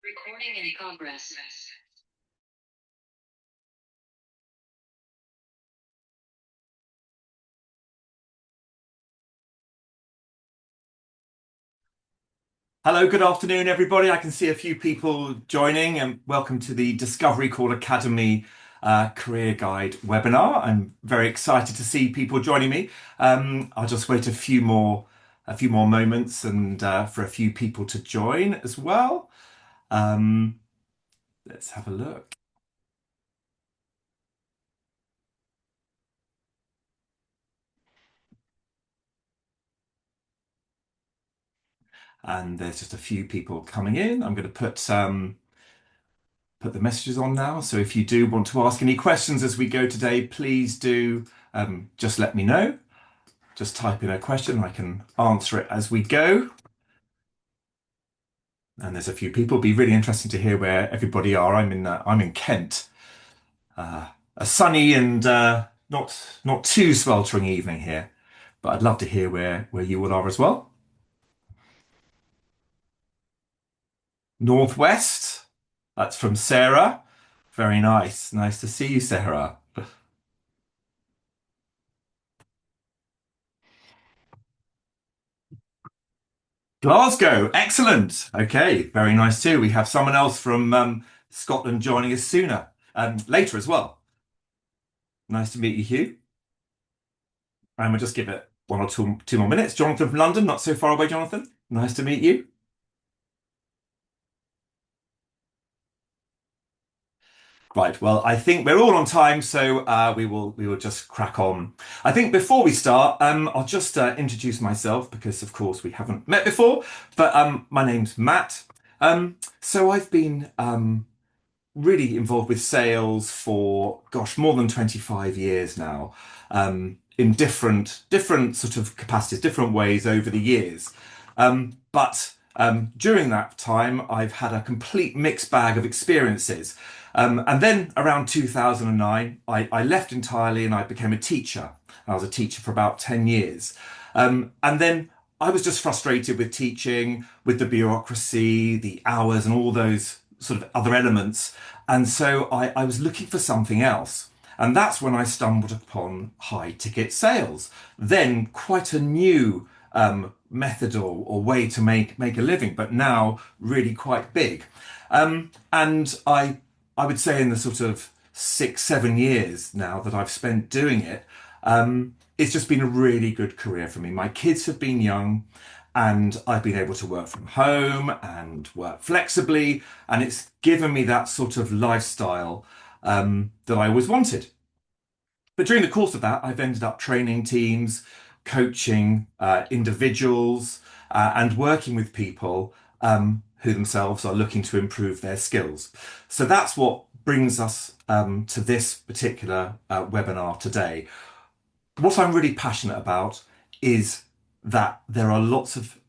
Recording in progress. Hello, good afternoon, everybody. I can see a few people joining, and welcome to the Discovery Call Academy Career Guide webinar. I'm very excited to see people joining me. I'll just wait a few more moments, and for a few people to join as well. Um, let's have a look. And there's just a few people coming in. I'm going to put the messages on now. So if you do want to ask any questions as we go today, please do just let me know. Just type in a question, I can answer it as we go. And there's a few people. It'll be really interesting to hear where everybody are. I'm in Kent, a sunny and not too sweltering evening here, but I'd love to hear where you all are as well. Northwest, that's from Sarah. Very nice. Nice to see you, Sarah. Glasgow, excellent. Okay, very nice too. We have someone else from Scotland joining us later as well. Nice to meet you, Hugh. And we'll just give it one or two more minutes. Jonathan from London, not so far away, Jonathan. Nice to meet you. Right, well, I think we're all on time, so we will just crack on. I think before we start, I'll just introduce myself because, of course, we haven't met before. But my name's Matt. So I've been really involved with sales for, gosh, more than 25 years now, in different sort of capacities, different ways over the years. But during that time, I've had a complete mixed bag of experiences. And then around 2009, I left entirely and I became a teacher. I was a teacher for about 10 years. And then I was just frustrated with teaching, with the bureaucracy, the hours, and all those sort of other elements. And so I was looking for something else. And that's when I stumbled upon high ticket sales. Then quite a new method or way to make a living, but now really quite big. And I would say in the sort of 6, 7 years now that I've spent doing it, it's just been a really good career for me. My kids have been young and I've been able to work from home and work flexibly, and it's given me that sort of lifestyle that I always wanted. But during the course of that, I've ended up training teams, coaching individuals, and working with people who themselves are looking to improve their skills. So that's what brings us to this particular webinar today. What I'm really passionate about is that there are lots of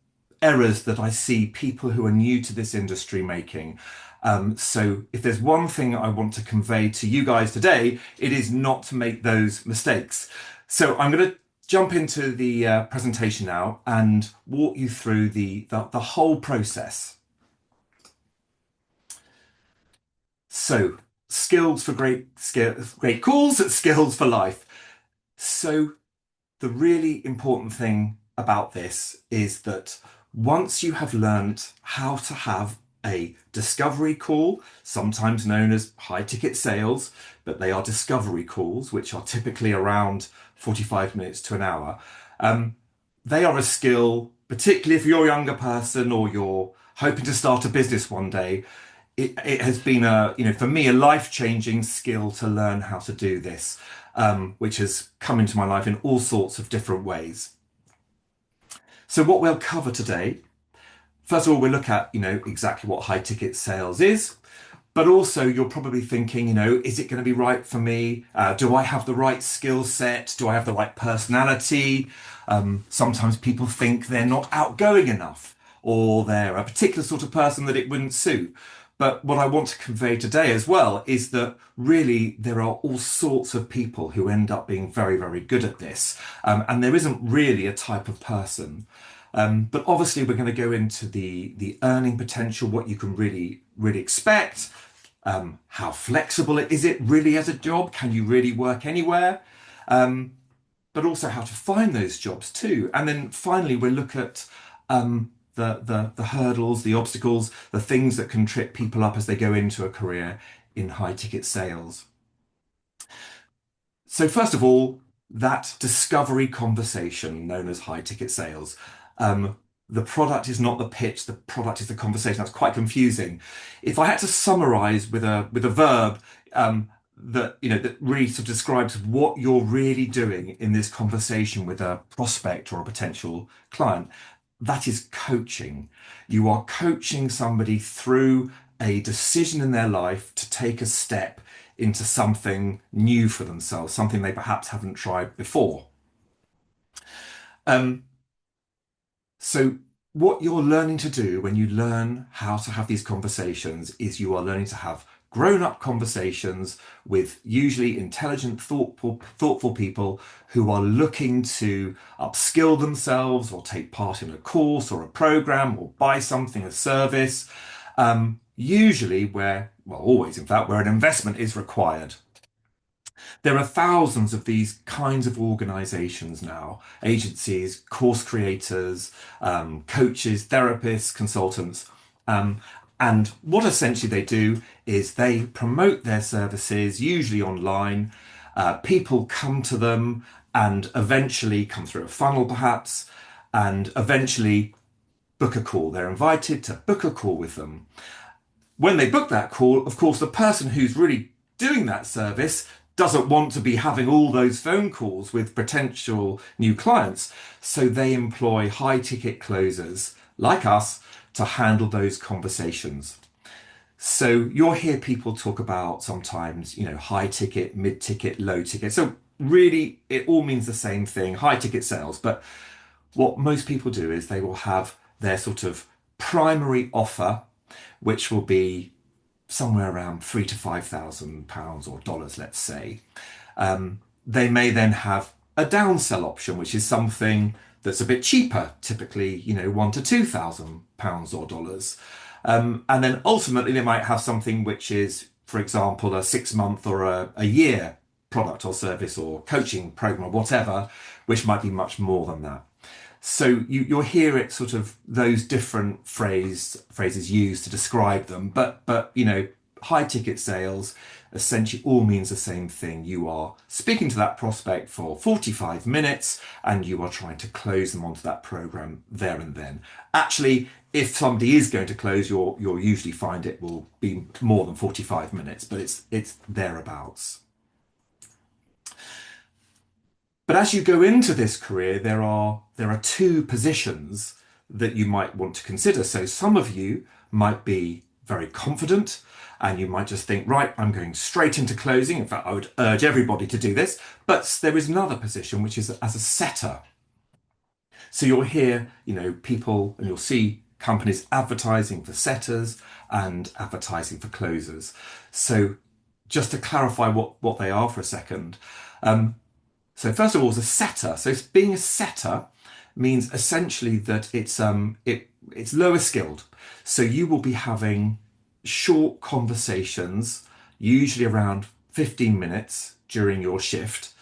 errors that I see people who are new to this industry making. So if there's one thing I want to convey to you guys today, it is not to make those mistakes. So I'm going to jump into the presentation now and walk you through the whole process. So skills for great calls, skills for life. So the really important thing about this is that once you have learnt how to have a discovery call, sometimes known as high ticket sales, but they are discovery calls, which are typically around 45 minutes to an hour. They are a skill, particularly if you're a younger person or you're hoping to start a business one day. It has been for me, a life-changing skill to learn how to do this, which has come into my life in all sorts of different ways. So what we'll cover today, first of all, we'll look at, exactly what high ticket sales is, but also you're probably thinking, is it going to be right for me? Do I have the right skill set? Do I have the right personality? Sometimes people think they're not outgoing enough or they're a particular sort of person that it wouldn't suit. But what I want to convey today as well is that really there are all sorts of people who end up being very, very good at this. And there isn't really a type of person. But obviously, we're going to go into the earning potential, what you can really expect, how flexible is it really as a job? Can you really work anywhere? But also how to find those jobs too. And then finally, we'll look at the hurdles, the obstacles, the things that can trip people up as they go into a career in high ticket sales. So first of all, that discovery conversation known as high ticket sales. Um, the product is not the pitch, the product is the conversation. That's quite confusing. If I had to summarize with a verb, that that really sort of describes what you're really doing in this conversation with a prospect or a potential client, that is coaching. You are coaching somebody through a decision in their life to take a step into something new for themselves, something they perhaps haven't tried before. Um, so what you're learning to do when you learn how to have these conversations is you are learning to have grown-up conversations with usually intelligent, thoughtful people who are looking to upskill themselves or take part in a course or a program or buy something, a service, usually well, always in fact, where an investment is required. There are thousands of these kinds of organizations now, agencies, course creators, coaches, therapists, consultants. Um, and what essentially they do is they promote their services, usually online. People come to them and eventually come through a funnel, perhaps, and eventually book a call. They're invited to book a call with them. When they book that call, of course, the person who's really doing that service doesn't want to be having all those phone calls with potential new clients. So they employ high ticket closers like us to handle those conversations. So you'll hear people talk about sometimes, high ticket, mid ticket, low ticket. So really, it all means the same thing, high ticket sales. But what most people do is they will have their sort of primary offer, which will be somewhere around £3,000 to £5,000 or dollars, let's say. They may then have a downsell option, which is something that's a bit cheaper, typically, £1,000 to £2,000 or dollars. And then ultimately they might have something which is, for example, a 6 month or a year product or service or coaching program or whatever, which might be much more than that. So you'll hear it sort of those different phrases used to describe them, but high ticket sales essentially all means the same thing. You are speaking to that prospect for 45 minutes and you are trying to close them onto that program there and then. Actually, if somebody is going to close, you'll usually find it will be more than 45 minutes, but it's thereabouts. But as you go into this career, there are two positions that you might want to consider. So some of you might be very confident and you might just think, right, I'm going straight into closing. In fact, I would urge everybody to do this. But there is another position, which is as a setter. So you'll hear, people and you'll see companies advertising for setters and advertising for closers. So just to clarify what they are for a second. So first of all, as a setter. So being a setter means essentially that it's lower skilled. So you will be having short conversations, usually around 15 minutes during your shift,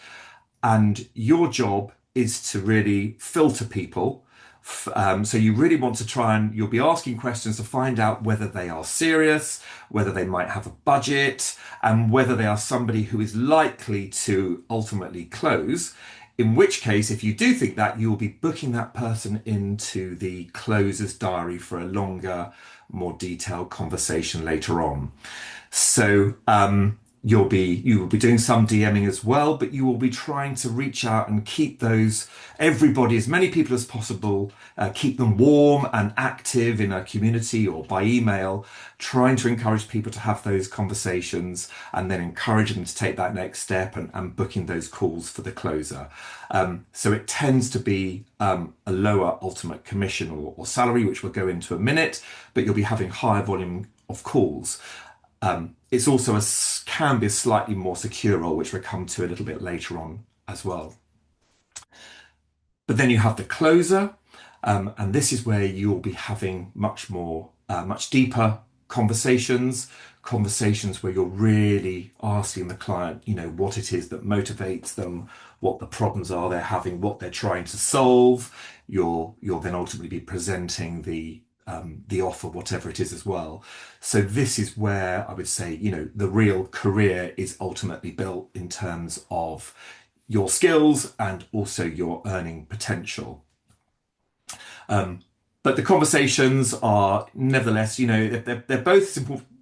and your job is to really filter people. So you really want to try and you'll be asking questions to find out whether they are serious, whether they might have a budget, and whether they are somebody who is likely to ultimately close. In which case, if you do think that, you will be booking that person into the closer's diary for a longer, more detailed conversation later on. So you will be doing some DMing as well, but you will be trying to reach out and keep everybody, as many people as possible, keep them warm and active in a community or by email, trying to encourage people to have those conversations and then encourage them to take that next step and booking those calls for the closer. So it tends to be a lower ultimate commission or salary, which we'll go into a minute, but you'll be having higher volume of calls. It's also can be a slightly more secure role, which we'll come to a little bit later on as well. But then you have the closer. And this is where you'll be having much deeper conversations, conversations where you're really asking the client, what it is that motivates them, what the problems are they're having, what they're trying to solve. You'll then ultimately be presenting the offer, whatever it is as well. So this is where I would say, the real career is ultimately built in terms of your skills and also your earning potential. Um, but the conversations are nevertheless, they're both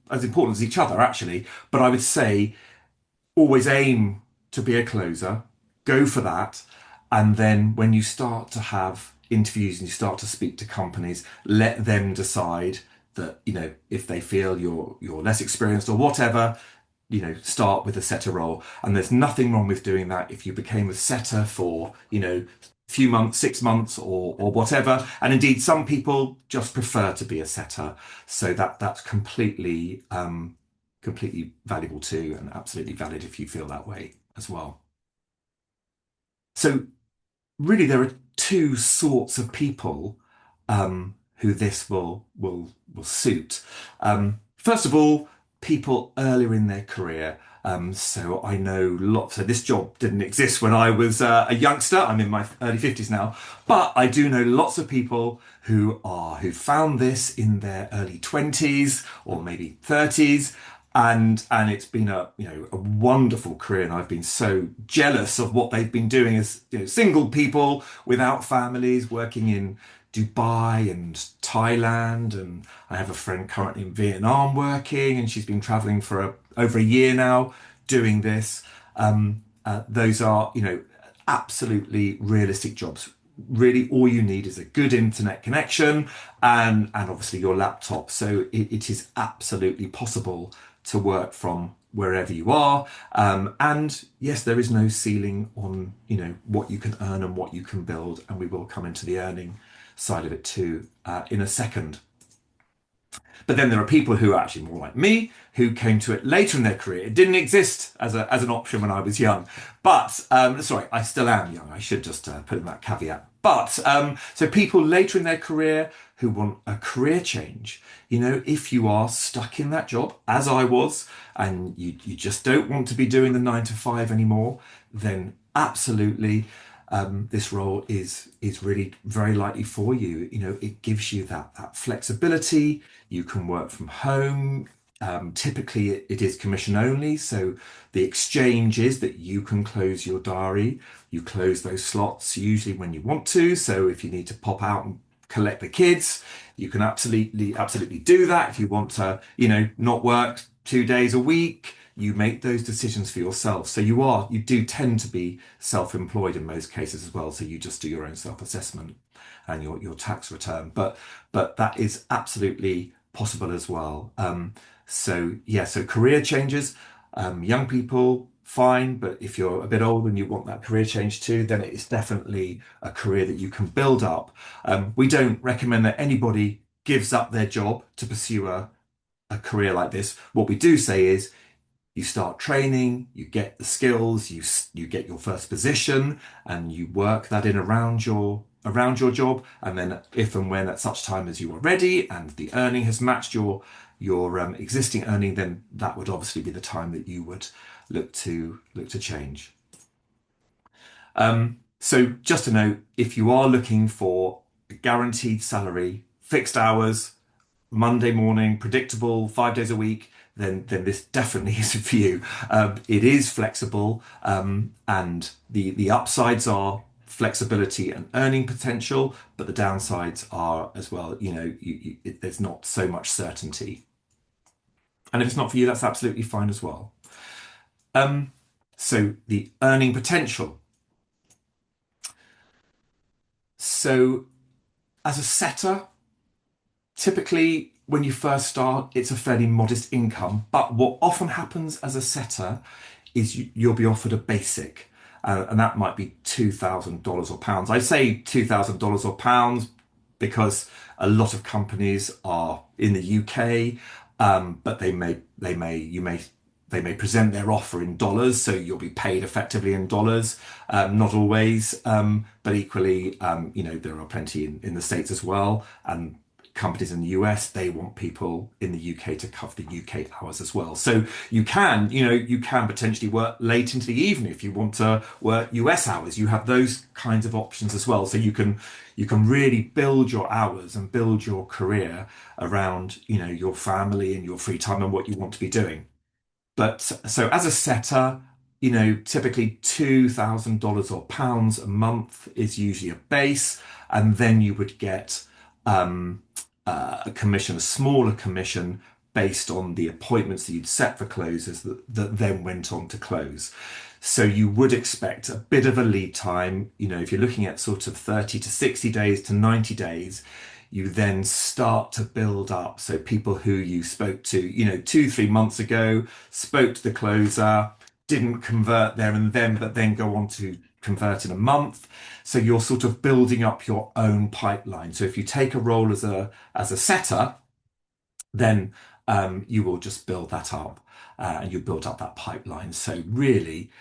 as important as each other, actually. But I would say always aim to be a closer, go for that. And then when you start to have interviews and you start to speak to companies, let them decide that, if they feel you're less experienced or whatever, start with a setter role. And there's nothing wrong with doing that if you became a setter for, few months, 6 months or whatever. And indeed, some people just prefer to be a setter. So that's completely valuable too, and absolutely valid if you feel that way as well. So really, there are two sorts of people who this will suit. First of all, people earlier in their career. So I know lots. So this job didn't exist when I was a youngster. I'm in my early 50s now, but I do know lots of people who found this in their early 20s or maybe 30s, and it's been a wonderful career, and I've been so jealous of what they've been doing as single people without families, working in Dubai and Thailand. And I have a friend currently in Vietnam working, and she's been traveling for over a year now doing this. Those are absolutely realistic jobs. Really, all you need is a good internet connection and obviously your laptop. So it is absolutely possible to work from wherever you are. And yes, there is no ceiling on, what you can earn and what you can build. And we will come into the earning side of it too, in a second. But then there are people who are actually more like me, who came to it later in their career. It didn't exist as an option when I was young. But, sorry, I still am young. I should just put in that caveat. But, so people later in their career who want a career change, if you are stuck in that job, as I was, and you just don't want to be doing the 9 to 5 anymore, then absolutely, this role is really very likely for you. It gives you that flexibility. You can work from home. Typically, it is commission only, so the exchange is that you can close your diary. You close those slots usually when you want to. So if you need to pop out and collect the kids, you can absolutely do that. If you want to, not work 2 days a week, you make those decisions for yourself. So you do tend to be self-employed in most cases as well. So you just do your own self-assessment and your tax return. But that is absolutely possible as well. So yeah, so career changes, young people, fine. But if you're a bit older and you want that career change too, then it's definitely a career that you can build up. We don't recommend that anybody gives up their job to pursue a career like this. What we do say is you start training, you get the skills, you get your first position, and you work that in around your job. And then if and when at such time as you are ready and the earning has matched your existing earning, then that would obviously be the time that you would look to change. So just to note, if you are looking for a guaranteed salary, fixed hours, Monday morning, predictable, 5 days a week, then this definitely isn't for you. It is flexible, and the upsides are flexibility and earning potential, but the downsides are as well. There's not so much certainty, and if it's not for you, that's absolutely fine as well. So the earning potential. So as a setter, typically, when you first start, it's a fairly modest income. But what often happens as a setter is you'll be offered a basic, and that might be $2,000 or pounds. I say $2,000 or pounds because a lot of companies are in the UK, but you may they may present their offer in dollars, so you'll be paid effectively in dollars. Not always, but equally, there are plenty in the States as well, and companies in the US, they want people in the UK to cover the UK hours as well. So you can potentially work late into the evening if you want to work US hours. You have those kinds of options as well. So you can really build your hours and build your career around, your family and your free time and what you want to be doing. But so as a setter, typically $2,000 or pounds a month is usually a base, and then you would get um, a commission, a smaller commission based on the appointments that you'd set for closers that then went on to close. So you would expect a bit of a lead time. If you're looking at sort of 30 to 60 days to 90 days, you then start to build up. So people who you spoke to, 2, 3 months ago, spoke to the closer, didn't convert there and then, but then go on to convert in a month. So you're sort of building up your own pipeline. So if you take a role as a setter, then you will just build that up. And you build up that pipeline. So really,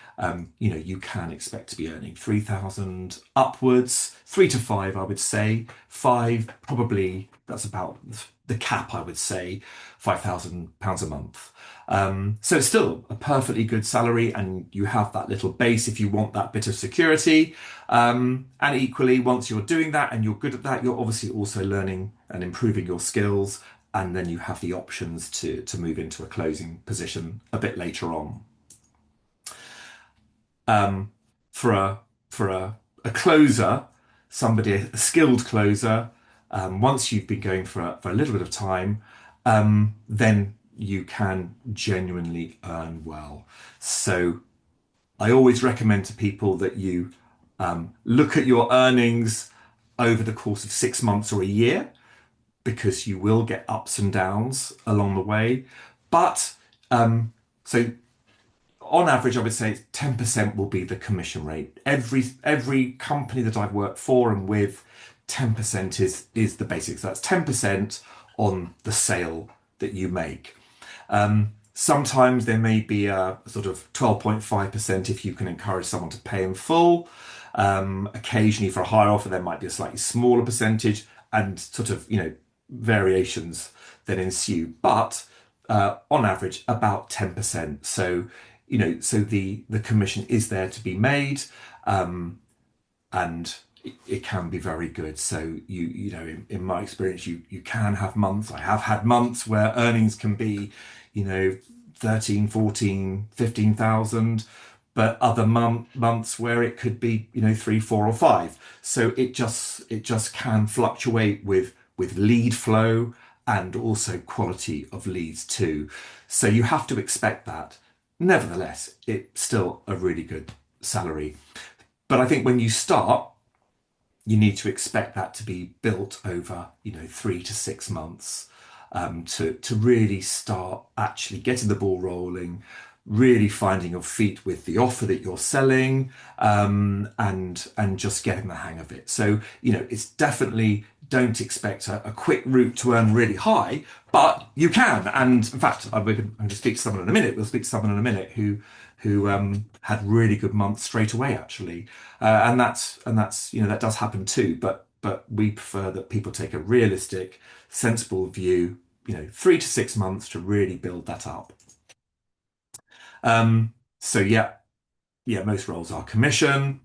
you can expect to be earning 3,000 upwards, 3 to 5, I would say. Five, probably that's about the cap, I would say, £5,000 a month. So it's still a perfectly good salary, and you have that little base if you want that bit of security. And equally, once you're doing that and you're good at that, you're obviously also learning and improving your skills, and then you have the options to move into a closing position a bit later on. For a closer, somebody, a skilled closer, once you've been going for a little bit of time, then you can genuinely earn well. So I always recommend to people that you look at your earnings over the course of 6 months or a year, because you will get ups and downs along the way. But so on average, I would say 10% will be the commission rate. Every company that I've worked for and with, 10% is the basics. So that's 10% on the sale that you make. Sometimes there may be a sort of 12.5% if you can encourage someone to pay in full. Occasionally for a higher offer, there might be a slightly smaller percentage, and sort of, variations that ensue. But on average, about 10%. So, so the commission is there to be made, and it can be very good. So in my experience, you can have months. I have had months where earnings can be, 13, 14, 15,000, but other months where it could be, 3, 4, or 5. So it just can fluctuate with lead flow and also quality of leads too. So you have to expect that. Nevertheless, it's still a really good salary. But I think when you start, you need to expect that to be built over, 3 to 6 months, to really start actually getting the ball rolling, really finding your feet with the offer that you're selling, and just getting the hang of it. So, it's definitely, don't expect a quick route to earn really high, but you can. And in fact, I'm going to speak to someone in a minute. We'll speak to someone in a minute who had really good months straight away, actually. And that's that does happen too. But we prefer that people take a realistic, sensible view. 3 to 6 months to really build that up. So yeah, most roles are commission.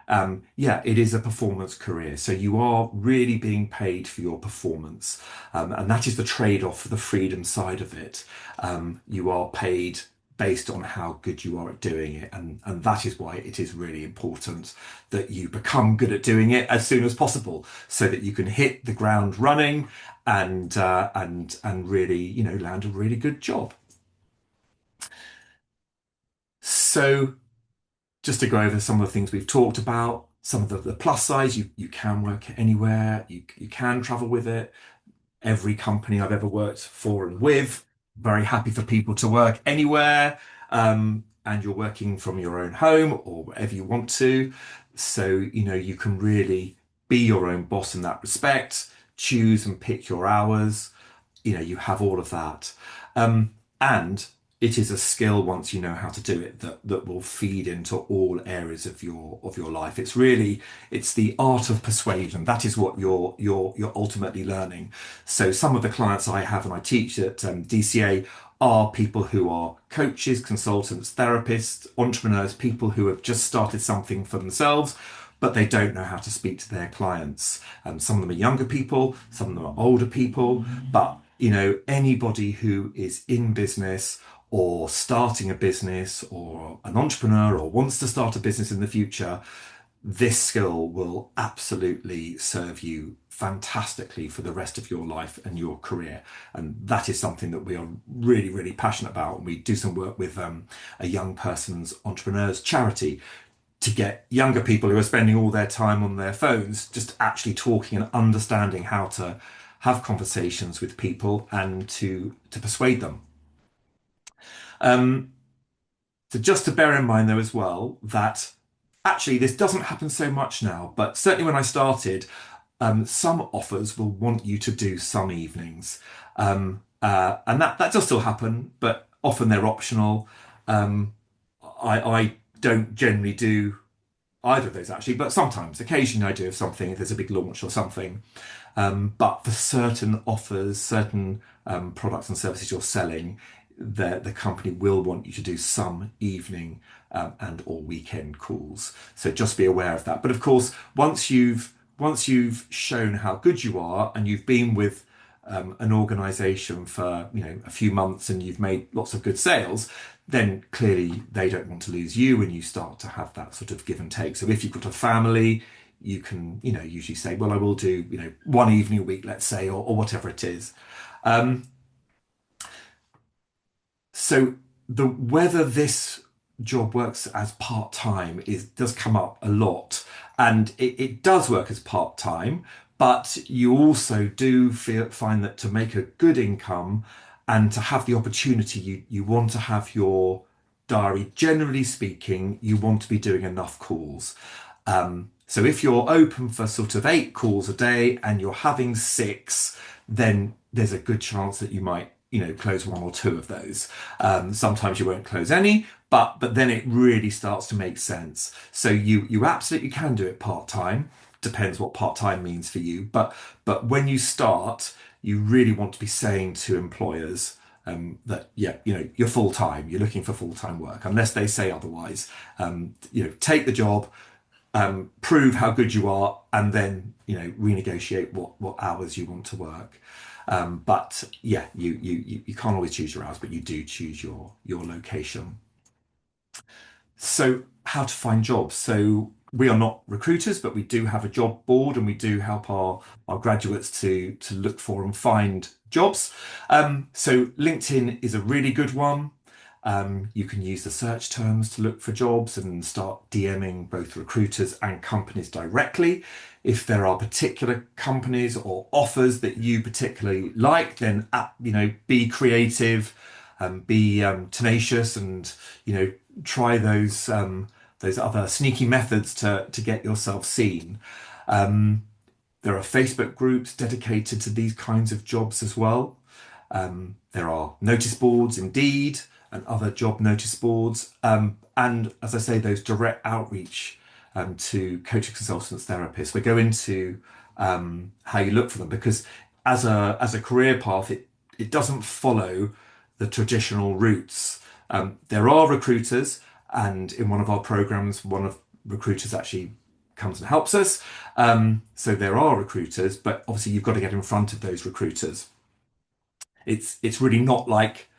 Yeah, it is a performance career. So you are really being paid for your performance. And that is the trade-off for the freedom side of it. You are paid based on how good you are at doing it. And that is why it is really important that you become good at doing it as soon as possible, so that you can hit the ground running and really, land a really good job. So just to go over some of the things we've talked about, some of the plus sides, you can work anywhere, you can travel with it. Every company I've ever worked for and with, very happy for people to work anywhere. And you're working from your own home or wherever you want to. So, you can really be your own boss in that respect, choose and pick your hours. You have all of that. And it is a skill once you know how to do it that will feed into all areas of your life. It's the art of persuasion. That is what you're ultimately learning. So some of the clients I have and I teach at DCA are people who are coaches, consultants, therapists, entrepreneurs, people who have just started something for themselves, but they don't know how to speak to their clients. Some of them are younger people, some of them are older people, but anybody who is in business or starting a business or an entrepreneur or wants to start a business in the future, this skill will absolutely serve you fantastically for the rest of your life and your career. And that is something that we are really, really passionate about. And we do some work with a young person's entrepreneurs charity to get younger people who are spending all their time on their phones just actually talking and understanding how to have conversations with people and to persuade them. Um, so just to bear in mind though as well that actually this doesn't happen so much now, but certainly when I started, some offers will want you to do some evenings. And that does still happen, but often they're optional. Um, I don't generally do either of those actually, but sometimes, occasionally I do have something if there's a big launch or something. But for certain offers, certain products and services you're selling, the company will want you to do some evening and or weekend calls. So just be aware of that. But of course, once you've shown how good you are and you've been with an organization for a few months and you've made lots of good sales, then clearly they don't want to lose you and you start to have that sort of give and take. So if you've got a family, you can usually say, well, I will do one evening a week, let's say, or whatever it is. Um, so the whether this job works as part time is does come up a lot, and it does work as part time, but you also do find that to make a good income and to have the opportunity, you want to have your diary. Generally speaking, you want to be doing enough calls. So if you're open for sort of 8 calls a day and you're having six, then there's a good chance that you might, close one or two of those. Sometimes you won't close any, but then it really starts to make sense. So you absolutely can do it part time. Depends what part time means for you. But when you start, you really want to be saying to employers that yeah, you're full time. You're looking for full time work, unless they say otherwise. Take the job, prove how good you are, and then renegotiate what hours you want to work. But yeah, you can't always choose your hours, but you do choose your location. So how to find jobs? So we are not recruiters, but we do have a job board, and we do help our graduates to look for and find jobs. So LinkedIn is a really good one. You can use the search terms to look for jobs and start DMing both recruiters and companies directly. If there are particular companies or offers that you particularly like, then be creative, be tenacious, and try those other sneaky methods to get yourself seen. There are Facebook groups dedicated to these kinds of jobs as well. There are notice boards, Indeed, and other job notice boards. And as I say, those direct outreach to coaches, consultants, therapists. We go into how you look for them, because as a career path, it doesn't follow the traditional routes. There are recruiters, and in one of our programs, one of recruiters actually comes and helps us. So there are recruiters, but obviously you've got to get in front of those recruiters. It's really not like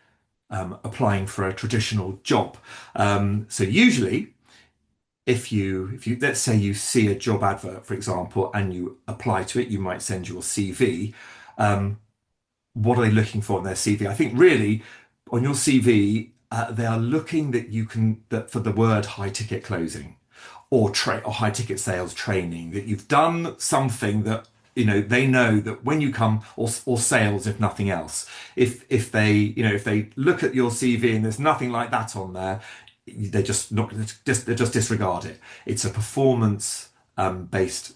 applying for a traditional job. So usually, if you let's say you see a job advert, for example, and you apply to it, you might send your CV. What are they looking for in their CV? I think really on your CV, they are looking that for the word high ticket closing or high ticket sales training, that you've done something that they know that when you come, or sales if nothing else. If they look at your CV and there's nothing like that on there, they just disregard it. It's a performance based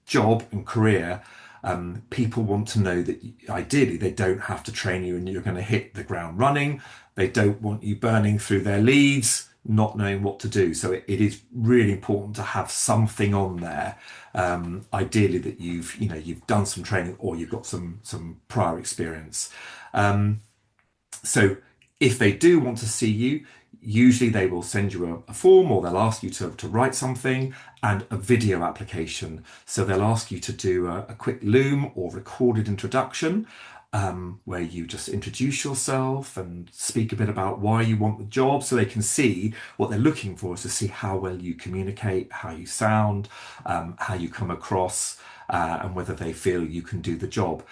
job and career, People want to know that ideally they don't have to train you and you're going to hit the ground running. They don't want you burning through their leads, not knowing what to do. So it is really important to have something on there. Ideally that you've done some training or you've got some prior experience. So if they do want to see you, usually they will send you a form or they'll ask you to write something and a video application. So they'll ask you to do a quick Loom or recorded introduction where you just introduce yourself and speak a bit about why you want the job so they can see what they're looking for is to see how well you communicate, how you sound, how you come across, and whether they feel you can do the job.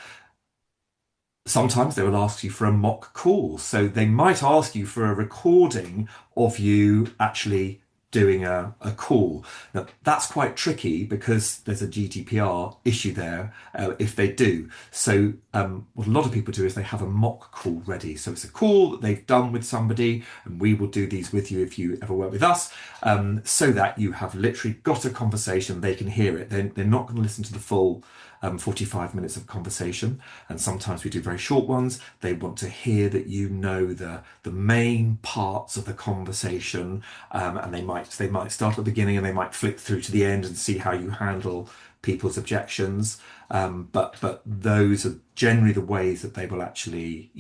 Sometimes they will ask you for a mock call. So they might ask you for a recording of you actually doing a call. Now, that's quite tricky because there's a GDPR issue there if they do. So what a lot of people do is they have a mock call ready. So it's a call that they've done with somebody, and we will do these with you if you ever work with us, so that you have literally got a conversation, they can hear it. They're not going to listen to the full 45 minutes of conversation, and sometimes we do very short ones. They want to hear that you know the main parts of the conversation, and they might start at the beginning and they might flick through to the end and see how you handle people's objections. But those are generally the ways that they will actually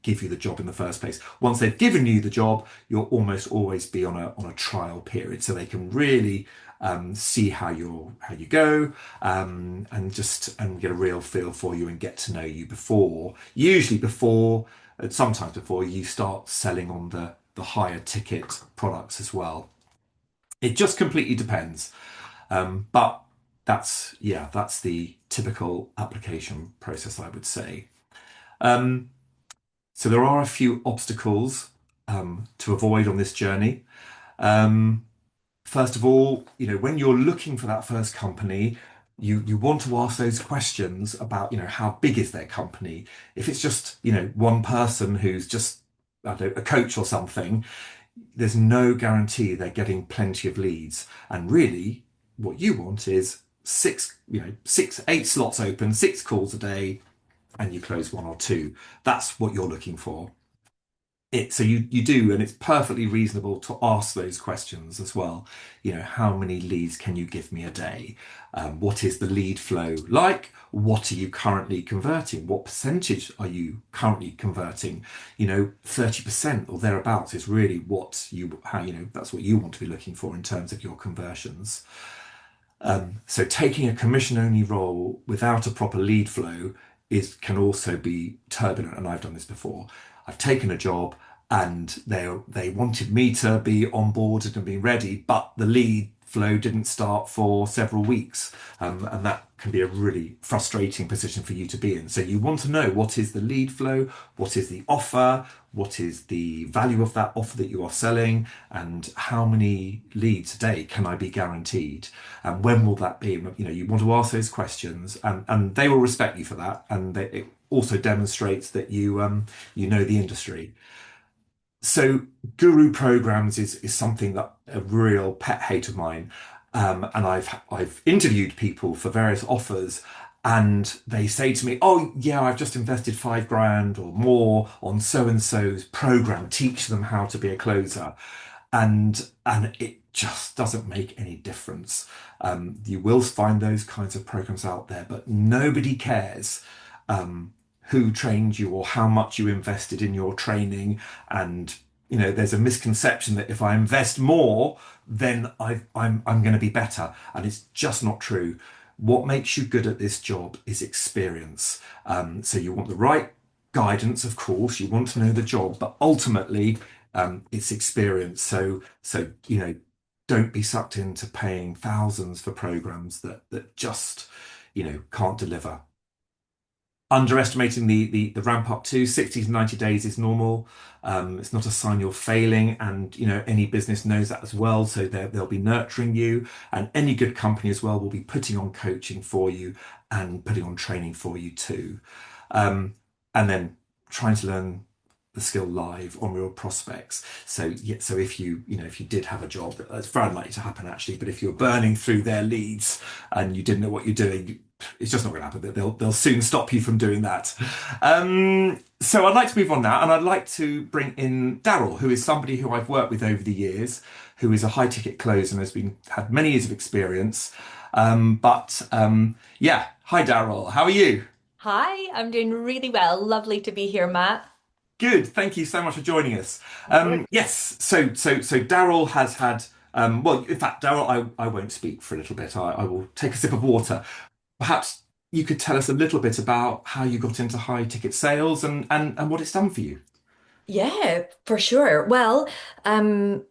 give you the job in the first place. Once they've given you the job, you'll almost always be on a trial period, so they can really see how you go, and get a real feel for you and get to know you usually before, sometimes before you start selling on the higher ticket products as well. It just completely depends. But that's the typical application process, I would say. Um, so there are a few obstacles to avoid on this journey. Um, First of all, when you're looking for that first company, you want to ask those questions about, how big is their company? If it's just, one person who's just, I don't know, a coach or something, there's no guarantee they're getting plenty of leads. And really, what you want is six, 8 slots open, 6 calls a day, and you close one or two. That's what you're looking for. So you do, and it's perfectly reasonable to ask those questions as well. How many leads can you give me a day? What is the lead flow like? What are you currently converting? What percentage are you currently converting? 30% or thereabouts is really that's what you want to be looking for in terms of your conversions. So taking a commission only role without a proper lead flow can also be turbulent, and I've done this before. I've taken a job and they wanted me to be onboarded and be ready, but the lead flow didn't start for several weeks, and that can be a really frustrating position for you to be in. So you want to know, what is the lead flow, what is the offer, what is the value of that offer that you are selling, and how many leads a day can I be guaranteed, and when will that be? You want to ask those questions, and they will respect you for that, and it also demonstrates that you know the industry. So guru programs is something that a real pet hate of mine. And I've interviewed people for various offers, and they say to me, "Oh yeah, I've just invested 5 grand or more on so and so's program. Teach them how to be a closer," and it just doesn't make any difference. You will find those kinds of programs out there, but nobody cares. Who trained you or how much you invested in your training. And there's a misconception that if I invest more, then I'm going to be better, and it's just not true. What makes you good at this job is experience. So you want the right guidance, of course. You want to know the job, but ultimately, it's experience. So don't be sucked into paying thousands for programs that just can't deliver. Underestimating the ramp up to 60 to 90 days is normal. It's not a sign you're failing, and any business knows that as well. So they'll be nurturing you, and any good company as well will be putting on coaching for you and putting on training for you too. And then trying to learn the skill live on real prospects. So yeah, so if you did have a job, that's very unlikely to happen actually, but if you're burning through their leads and you didn't know what you're doing, it's just not going to happen. They'll soon stop you from doing that. So I'd like to move on now, and I'd like to bring in Daryl, who is somebody who I've worked with over the years, who is a high ticket closer and has been had many years of experience. Yeah, hi Daryl, how are you? Hi, I'm doing really well. Lovely to be here, Matt. Good, thank you so much for joining us. Good. Yes, so Daryl has had. Well, in fact, Daryl, I won't speak for a little bit. I will take a sip of water. Perhaps you could tell us a little bit about how you got into high ticket sales and what it's done for you. Yeah, for sure. Well, a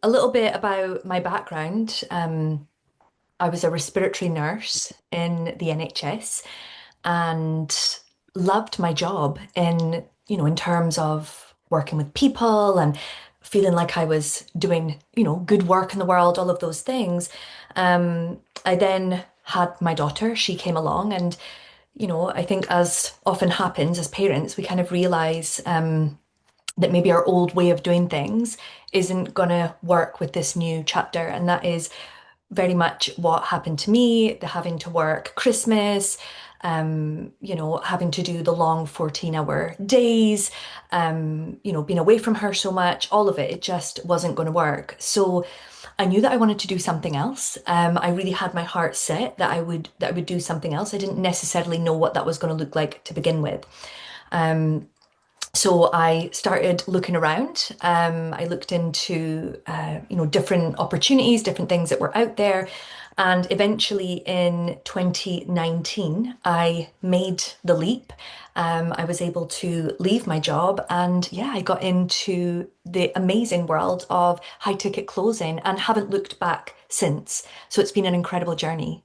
little bit about my background. I was a respiratory nurse in the NHS and loved my job in terms of working with people and feeling like I was doing good work in the world, all of those things. I then had my daughter. She came along and I think as often happens as parents, we kind of realize that maybe our old way of doing things isn't going to work with this new chapter. And that is very much what happened to me, the having to work Christmas, having to do the long 14-hour days, being away from her so much, all of it, it just wasn't going to work. So I knew that I wanted to do something else. I really had my heart set that I would do something else. I didn't necessarily know what that was going to look like to begin with. Um, so I started looking around. I looked into different opportunities, different things that were out there. And eventually in 2019, I made the leap. I was able to leave my job and yeah, I got into the amazing world of high ticket closing and haven't looked back since. So it's been an incredible journey.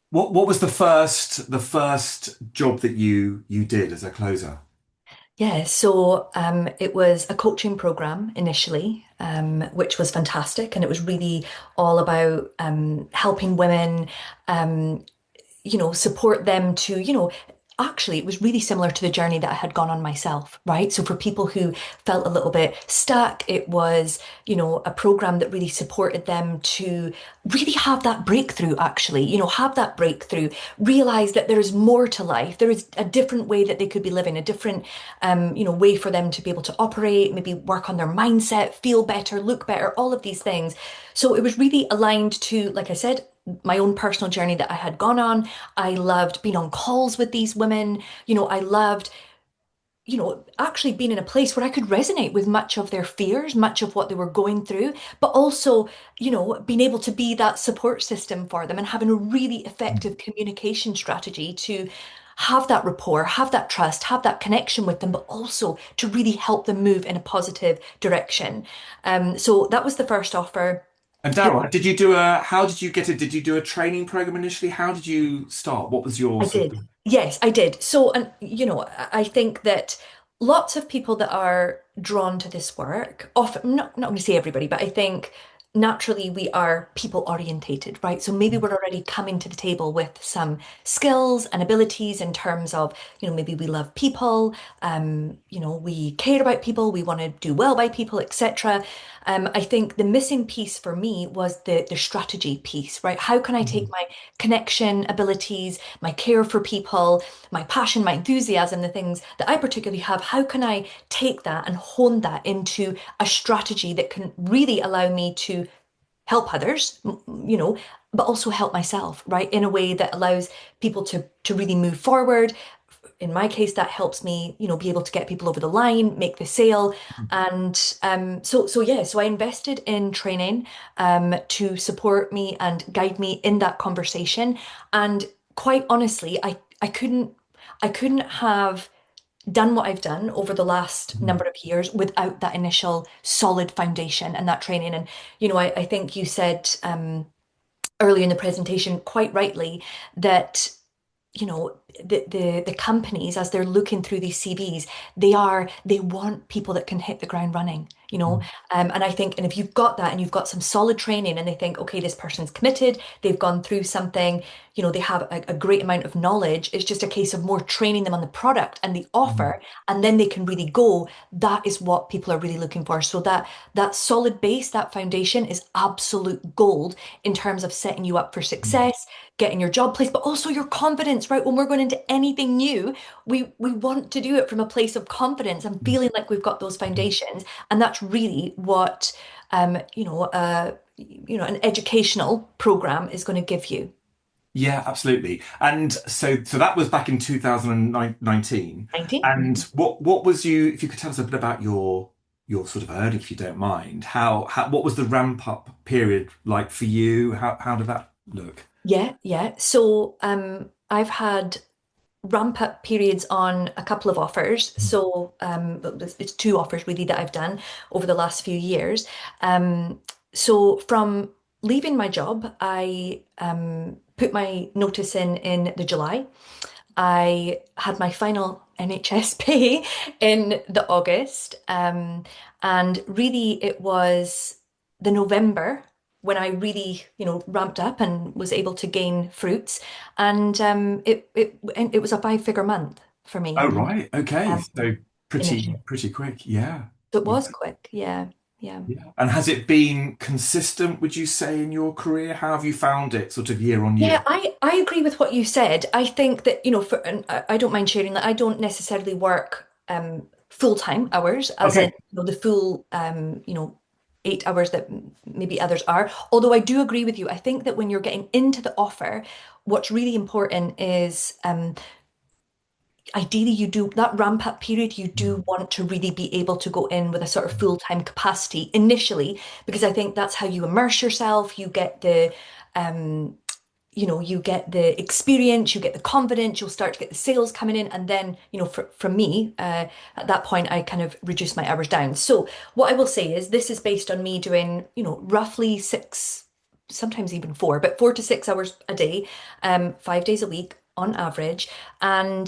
What was the first job that you did as a closer? Yeah, so it was a coaching program initially, which was fantastic. And it was really all about helping women, support them to actually, it was really similar to the journey that I had gone on myself, right? So for people who felt a little bit stuck, it was a program that really supported them to really have that breakthrough, actually, have that breakthrough, realize that there is more to life. There is a different way that they could be living, a different way for them to be able to operate, maybe work on their mindset, feel better, look better, all of these things. So it was really aligned to, like I said, my own personal journey that I had gone on. I loved being on calls with these women. I loved actually being in a place where I could resonate with much of their fears, much of what they were going through, but also being able to be that support system for them and having a really effective communication strategy to have that rapport, have that trust, have that connection with them, but also to really help them move in a positive direction. So that was the first offer. And It Daryl, how did you get it? Did you do a training program initially? How did you start? What was your I sort did. of, Yes, I did. So, and I think that lots of people that are drawn to this work, often, not going to say everybody, but I think naturally we are people orientated, right? So maybe we're already coming to the table with some skills and abilities in terms of maybe we love people, we care about people, we want to do well by people, etc. I think the missing piece for me was the strategy piece, right? How can I take Mhm. my connection abilities, my care for people, my passion, my enthusiasm, the things that I particularly have, how can I take that and hone that into a strategy that can really allow me to help others, but also help myself, right? In a way that allows people to really move forward. In my case, that helps me be able to get people over the line, make the sale. And so yeah, so I invested in training to support me and guide me in that conversation. And quite honestly, I couldn't have done what I've done over the last Mhm. number of years without that initial solid foundation and that training. And I think you said earlier in the presentation quite rightly that the companies as they're looking through these CVs, they want people that can hit the ground running, you know. Mhm. And I think, and if you've got that and you've got some solid training and they think, okay, this person's committed, they've gone through something, they have a great amount of knowledge. It's just a case of more training them on the product and the Mhm. offer, and then they can really go. That is what people are really looking for. So that solid base, that foundation is absolute gold in terms of setting you up for Mhm. success, getting your job placed, but also your confidence, right? When we're going into anything new, we want to do it from a place of confidence and feeling like we've got those foundations. And that's really what an educational program is going to give you. Yeah, absolutely. And so that was back in 2019. 19? And what was you, if you could tell us a bit about your sort of early, if you don't mind, how what was the ramp up period like for you? How did that look? Yeah, yeah. So I've had ramp up periods on a couple of offers. So it's two offers really that I've done over the last few years. So from leaving my job, I put my notice in the July. I had my final NHS pay in the August. And really it was the November when I really, ramped up and was able to gain fruits. And it was a five-figure month for Oh, me, right. Okay. um, So initially. pretty quick. Yeah. So it Yeah. was quick. Yeah. Yeah. Yeah. And has it been consistent, would you say, in your career? How have you found it sort of year on Yeah, year? I agree with what you said. I think that, and I don't mind sharing that I don't necessarily work full-time hours, as in, Okay. the full 8 hours that maybe others are. Although I do agree with you. I think that when you're getting into the offer, what's really important is ideally you do that ramp up period, you do want to really be able to go in with a sort of full-time capacity initially, because I think that's how you immerse yourself, um you get the experience, you get the confidence, you'll start to get the sales coming in. And then, from me, at that point, I kind of reduce my hours down. So what I will say is this is based on me doing, roughly six, sometimes even four, but 4 to 6 hours a day, 5 days a week on average. And,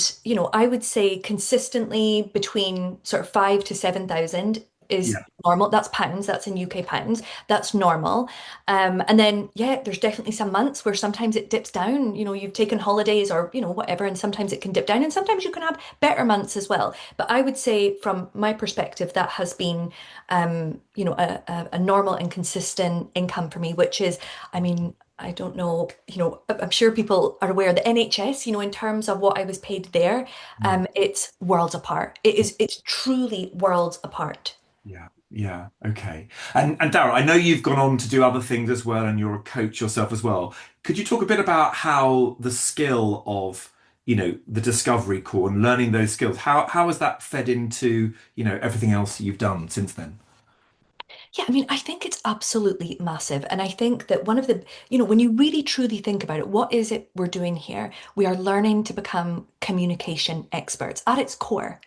I would say consistently between sort of 5 to 7,000 is Yeah. normal. That's pounds, that's in UK pounds. That's normal. And then, yeah, there's definitely some months where sometimes it dips down. You've taken holidays or, whatever, and sometimes it can dip down, and sometimes you can have better months as well. But I would say, from my perspective, that has been, a normal and consistent income for me, which is, I mean, I don't know, I'm sure people are aware the NHS, in terms of what I was paid there, it's worlds apart. It's truly worlds apart. Yeah, yeah, okay. And Darrell, I know you've gone on to do other things as well, and you're a coach yourself as well. Could you talk a bit about how the skill of, the discovery core and learning those skills, how has that fed into, everything else you've done since then? Yeah, I mean, I think it's absolutely massive. And I think that one of the, when you really truly think about it, what is it we're doing here? We are learning to become communication experts at its core.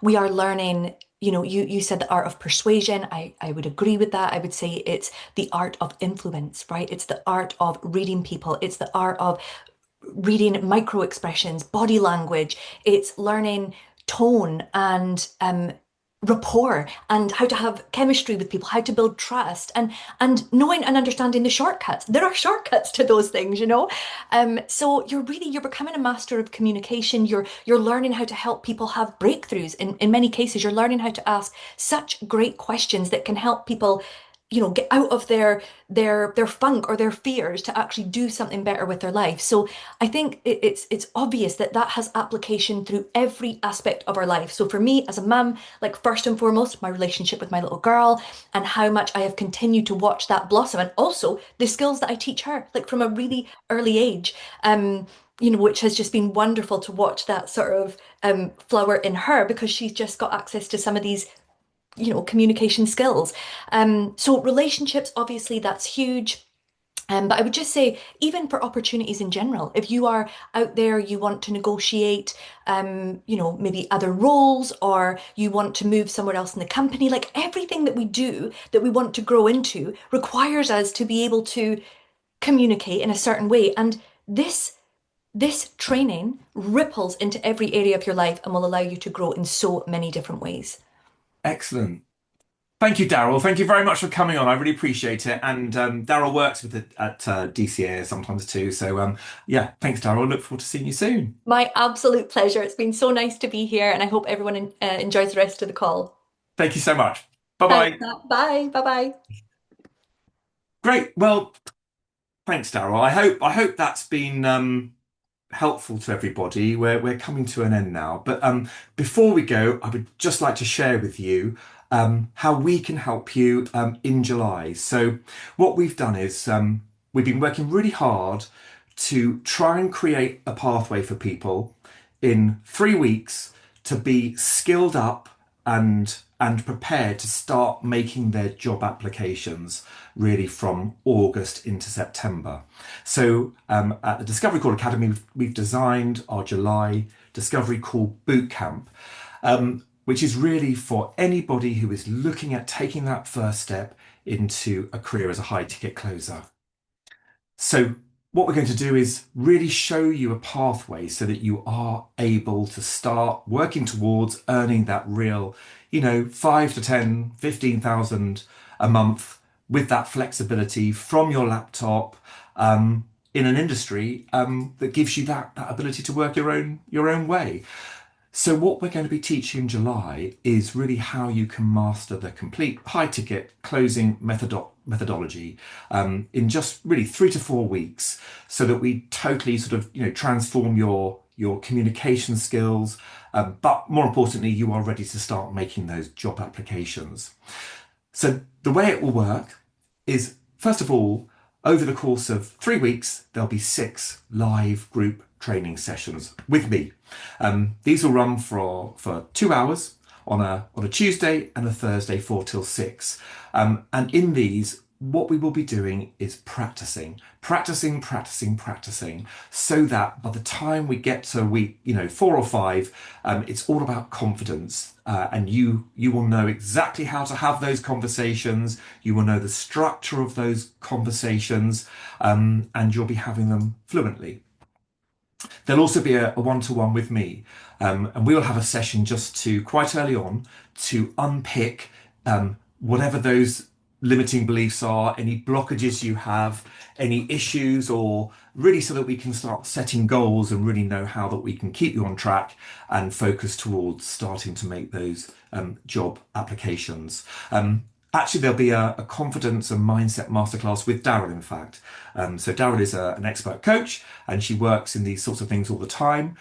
We are learning, you said the art of persuasion. I would agree with that. I would say it's the art of influence, right? It's the art of reading people. It's the art of reading micro expressions, body language. It's learning tone and rapport, and how to have chemistry with people, how to build trust, and knowing and understanding the shortcuts. There are shortcuts to those things. So you're becoming a master of communication. You're learning how to help people have breakthroughs. In many cases, you're learning how to ask such great questions that can help people, get out of their funk or their fears to actually do something better with their life. So I think it's obvious that that has application through every aspect of our life. So for me as a mum, like first and foremost, my relationship with my little girl and how much I have continued to watch that blossom, and also the skills that I teach her, like from a really early age. Which has just been wonderful to watch that sort of flower in her, because she's just got access to some of these communication skills. So relationships, obviously, that's huge. But I would just say, even for opportunities in general, if you are out there, you want to negotiate, maybe other roles, or you want to move somewhere else in the company, like everything that we do that we want to grow into requires us to be able to communicate in a certain way. And this training ripples into every area of your life and will allow you to grow in so many different ways. Excellent. Thank you, Darrell. Thank you very much for coming on. I really appreciate it. And Darrell works with it at DCA sometimes too. So yeah, thanks, Darrell. Look forward to seeing you soon. My absolute pleasure. It's been so nice to be here, and I hope everyone enjoys the rest of the call. Thank you so much. Bye Thanks, bye. Matt. Bye. Bye bye. Great. Well, Thanks, Daryl. I hope that's been helpful to everybody. We're coming to an end now, but before we go, I would just like to share with you how we can help you in July. So what we've done is we've been working really hard to try and create a pathway for people in 3 weeks to be skilled up and prepared to start making their job applications really from August into September. So at the Discovery Call Academy, we've designed our July Discovery Call Bootcamp, which is really for anybody who is looking at taking that first step into a career as a high ticket closer. So what we're going to do is really show you a pathway so that you are able to start working towards earning that real, 5 to 10, 15,000 a month with that flexibility from your laptop, in an industry that gives you that ability to work your own way. So what we're going to be teaching in July is really how you can master the complete high ticket closing methodology in just really 3 to 4 weeks, so that we totally sort of transform your communication skills, but more importantly, you are ready to start making those job applications. So the way it will work is, first of all, over the course of 3 weeks, there'll be 6 live group training sessions with me. These will run for 2 hours on a Tuesday and a Thursday, 4 till 6. And in these, what we will be doing is practicing, so that by the time we get to week, 4 or 5, it's all about confidence. And you will know exactly how to have those conversations. You will know the structure of those conversations, and you'll be having them fluently. There'll also be a one-to-one with me, and we will have a session just to quite early on to unpick whatever those limiting beliefs are, any blockages you have, any issues, or really so that we can start setting goals and really know how that we can keep you on track and focus towards starting to make those job applications. Actually, there'll be a confidence and mindset masterclass with Daryl, in fact. So Daryl is an expert coach, and she works in these sorts of things all the time.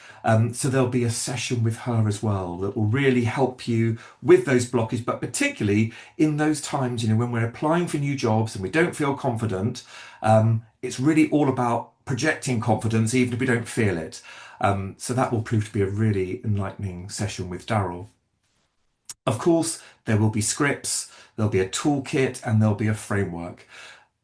So there'll be a session with her as well that will really help you with those blockages, but particularly in those times, when we're applying for new jobs and we don't feel confident. It's really all about projecting confidence, even if we don't feel it. So that will prove to be a really enlightening session with Daryl. Of course, there will be scripts, there'll be a toolkit, and there'll be a framework.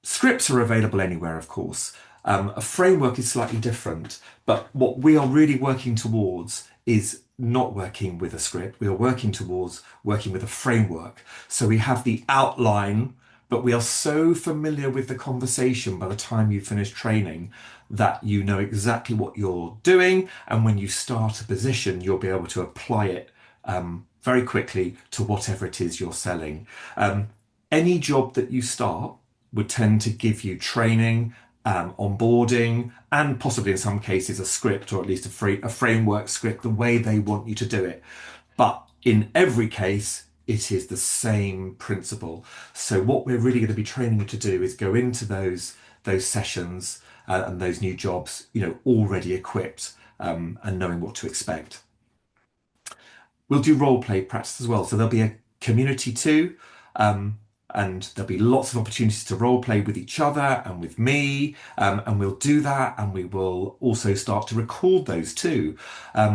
Scripts are available anywhere, of course. A framework is slightly different, but what we are really working towards is not working with a script. We are working towards working with a framework. So we have the outline, but we are so familiar with the conversation by the time you finish training that you know exactly what you're doing. And when you start a position, you'll be able to apply it very quickly to whatever it is you're selling. Any job that you start would tend to give you training, onboarding, and possibly in some cases a script, or at least a framework script, the way they want you to do it. But in every case, it is the same principle. So what we're really going to be training you to do is go into those sessions and those new jobs, already equipped, and knowing what to expect. We'll do role play practice as well. So there'll be a community too, and there'll be lots of opportunities to role play with each other and with me, and we'll do that, and we will also start to record those too.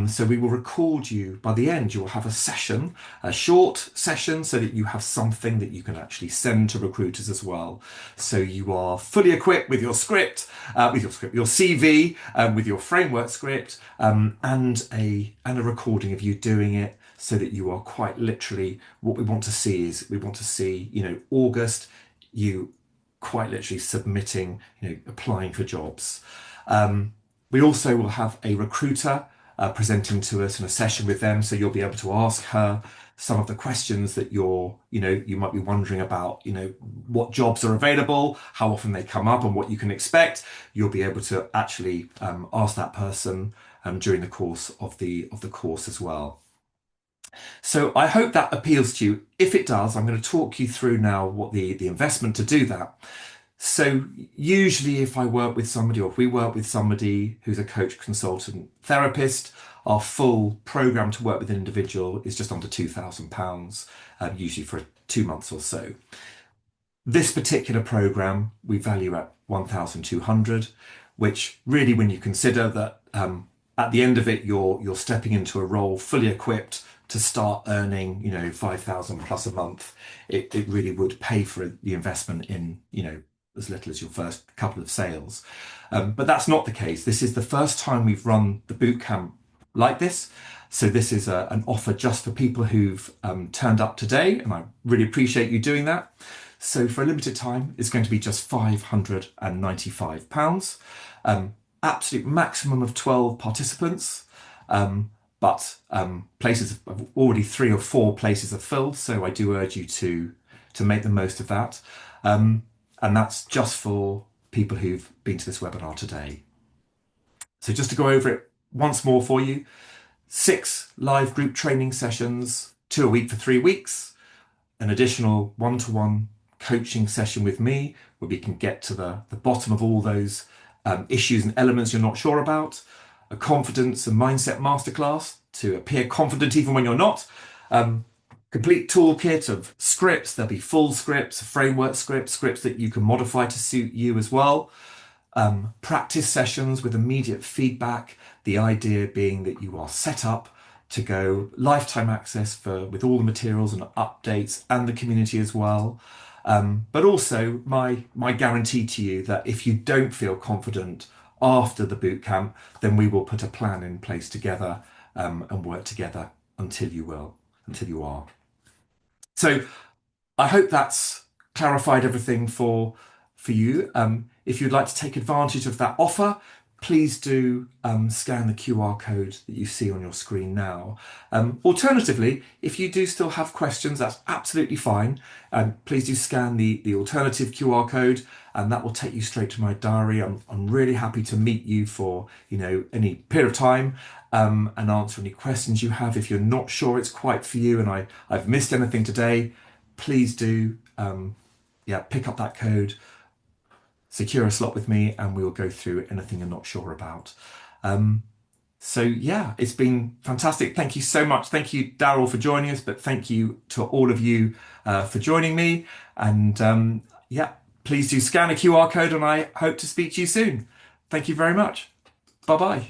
So we will record you. By the end, you'll have a short session, so that you have something that you can actually send to recruiters as well. So you are fully equipped with your script, your CV, with your framework script, and a recording of you doing it, so that you are quite literally, what we want to see is, August, you quite literally submitting, applying for jobs. We also will have a recruiter presenting to us in a session with them. So you'll be able to ask her some of the questions that you might be wondering about, what jobs are available, how often they come up, and what you can expect. You'll be able to actually ask that person during the course of the course as well. So I hope that appeals to you. If it does, I'm going to talk you through now what the investment to do that. So usually if I work with somebody or if we work with somebody who's a coach, consultant, therapist, our full program to work with an individual is just under £2,000, usually for 2 months or so. This particular program we value at 1,200, which really, when you consider that at the end of it, you're stepping into a role fully equipped to start earning, 5,000 plus a month, it really would pay for the investment in, as little as your first couple of sales. But that's not the case. This is the first time we've run the boot camp like this. So this is an offer just for people who've turned up today, and I really appreciate you doing that. So for a limited time, it's going to be just £595. Absolute maximum of 12 participants. But places already 3 or 4 places are filled, so I do urge you to make the most of that. And that's just for people who've been to this webinar today. So just to go over it once more for you, 6 live group training sessions, 2 a week for 3 weeks, an additional one-to-one coaching session with me where we can get to the bottom of all those issues and elements you're not sure about, a confidence and mindset masterclass to appear confident even when you're not, complete toolkit of scripts. There'll be full scripts, framework scripts that you can modify to suit you as well. Practice sessions with immediate feedback, the idea being that you are set up to go lifetime access with all the materials and updates and the community as well. But also my guarantee to you that if you don't feel confident after the boot camp, then we will put a plan in place together and work together until you are. So I hope that's clarified everything for you. If you'd like to take advantage of that offer, please do scan the QR code that you see on your screen now. Alternatively, if you do still have questions, that's absolutely fine. Please do scan the alternative QR code, and that will take you straight to my diary. I'm really happy to meet you for any period of time and answer any questions you have. If you're not sure it's quite for you and I've missed anything today, please do pick up that code, secure a slot with me, and we'll go through anything you're not sure about. So yeah, it's been fantastic. Thank you so much. Thank you, Daryl, for joining us, but thank you to all of you for joining me. And please do scan a QR code, and I hope to speak to you soon. Thank you very much. Bye-bye.